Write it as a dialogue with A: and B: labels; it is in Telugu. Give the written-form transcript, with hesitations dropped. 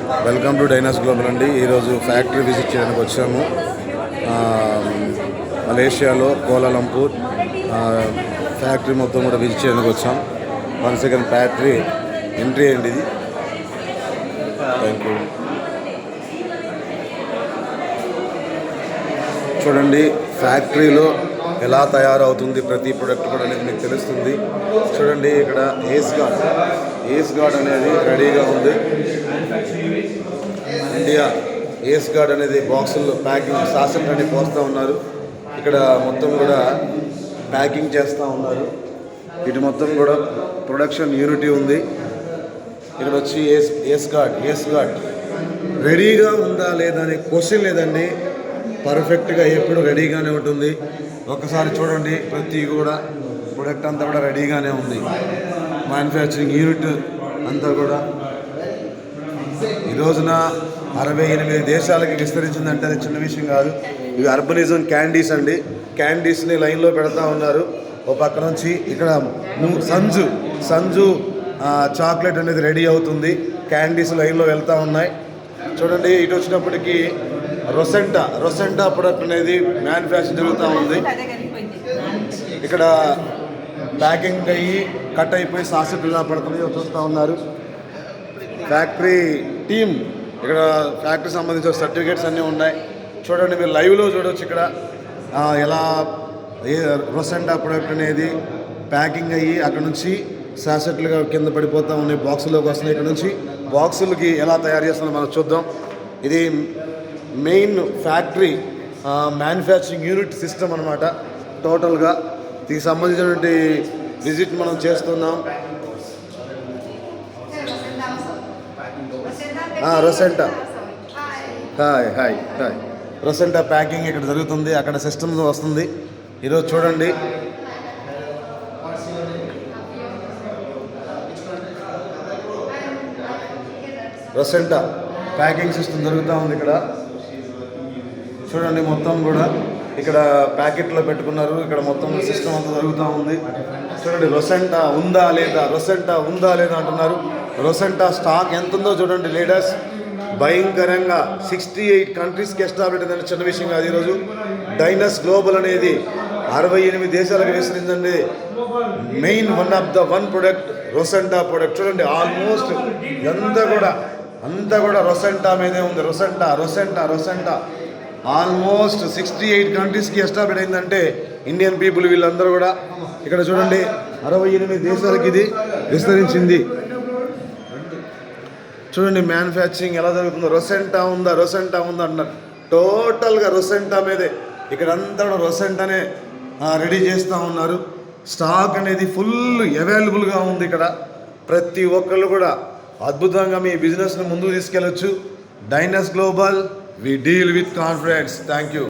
A: వెల్కమ్ టు డైనాస్ గ్లోబల్ అండి. ఈరోజు ఫ్యాక్టరీ విజిట్ చేయడానికి వచ్చాము. మలేషియాలో కోలాలంపూర్ ఫ్యాక్టరీ మొత్తం కూడా విజిట్ చేయడానికి వచ్చాం. 1 సెకండ్ ఫ్యాక్టరీ ఎంట్రీ అండి ఇది. Thank you. చూడండి ఫ్యాక్టరీలో ఎలా తయారవుతుంది ప్రతి ప్రొడక్ట్ కూడా అనేది మీకు తెలుస్తుంది. చూడండి ఇక్కడ ఏస్ గార్డ్ అనేది రెడీగా ఉంది. ఇండియా ఏస్ గార్డ్ అనేది బాక్సుల్లో ప్యాకింగ్ సాసెట్ అని పోస్తూ ఉన్నారు. ఇక్కడ మొత్తం కూడా ప్యాకింగ్ చేస్తూ ఉన్నారు. ఇటు మొత్తం కూడా ప్రొడక్షన్ యూనిటీ ఉంది. ఇక్కడ వచ్చి ఏస్ గార్డ్ రెడీగా ఉందా లేదా అనే క్వశ్చన్ లేదండి. పర్ఫెక్ట్గా ఎప్పుడు రెడీగానే ఉంటుంది. ఒకసారి చూడండి ప్రతి కూడా ప్రొడక్ట్ అంతా కూడా రెడీగానే ఉంది. మ్యానుఫ్యాక్చరింగ్ యూనిట్ అంతా కూడా ఈ రోజున 68 దేశాలకి విస్తరించిందంటే అది చిన్న విషయం కాదు. ఇవి అర్బనిజం క్యాండీస్ అండి. క్యాండీస్ని లైన్లో పెడతా ఉన్నారు. ఓ పక్క నుంచి ఇక్కడ సంజు చాక్లెట్ అనేది రెడీ అవుతుంది. క్యాండీస్ లైన్లో వెళ్తూ ఉన్నాయి. చూడండి ఇటు వచ్చినప్పటికీ రొసెంటా ప్రొడక్ట్ అనేది మ్యానుఫ్యాక్చర్ జరుగుతూ ఉంది. ఇక్కడ ప్యాకింగ్ అయ్యి కట్ అయిపోయి సాసెట్ ఇలా పడుతుంది చూస్తూ ఉన్నారు. ఫ్యాక్టరీ టీమ్ ఇక్కడ ఫ్యాక్టరీ సంబంధించిన సర్టిఫికేట్స్ అన్నీ ఉన్నాయి. చూడండి మీరు లైవ్లో చూడవచ్చు. ఇక్కడ ఎలా రొసెంటా ప్రొడక్ట్ అనేది ప్యాకింగ్ అయ్యి అక్కడ నుంచి సాసెట్లుగా కింద పడిపోతూ ఉన్నాయి. బాక్సుల్లోకి వస్తున్నాయి. ఇక్కడ నుంచి బాక్సులకి ఎలా తయారు చేస్తున్నారో మనం చూద్దాం. ఇది main factory manufacturing unit system అనమాట. టోటల్గా దీనికి సంబంధించినటువంటి విజిట్ మనం చేస్తున్నాం. రొసెంటా హాయ్ రొసెంటా ప్యాకింగ్ ఇక్కడ జరుగుతుంది. అక్కడ సిస్టమ్ వస్తుంది. ఈరోజు చూడండి రొసెంటా ప్యాకింగ్ సిస్టమ్ జరుగుతూ ఉంది. ఇక్కడ చూడండి మొత్తం కూడా ఇక్కడ ప్యాకెట్లో పెట్టుకున్నారు. ఇక్కడ మొత్తం సిస్టమ్ అంతా జరుగుతూ ఉంది. చూడండి రొసెంటా ఉందా లేదా అంటున్నారు. రొసెంటా స్టాక్ ఎంత ఉందో చూడండి లీడర్స్. భయంకరంగా 68 కంట్రీస్కి ఎస్టాబ్లిష్ అయిందంటే చిన్న విషయం కాదు. ఈరోజు డైనస్ గ్లోబల్ అనేది 68 దేశాలకు విస్తరించండి. Main one product Rosenta product. చూడండి ఆల్మోస్ట్ అంతా కూడా రొసెంటా మీదే ఉంది. రొసెంటా ఆల్మోస్ట్ 68 కంట్రీస్కి ఎస్టాబ్లిష్ అయిందంటే ఇండియన్ పీపుల్ వీళ్ళందరూ కూడా ఇక్కడ చూడండి 68 దేశాలకి ఇది విస్తరించింది. చూడండి మ్యానుఫ్యాక్చరింగ్ ఎలా జరుగుతుందో. రొసెంటా ఉందా అంటున్నారు. టోటల్గా రొసెంటా మీదే ఇక్కడంతా కూడా రొసెంటానే రెడీ చేస్తూ ఉన్నారు. స్టాక్ అనేది ఫుల్ అవైలబుల్గా ఉంది. ఇక్కడ ప్రతి ఒక్కళ్ళు కూడా అద్భుతంగా మీ బిజినెస్ని ముందుకు తీసుకెళ్ళొచ్చు. Dynus global we deal with confidence. Thank you.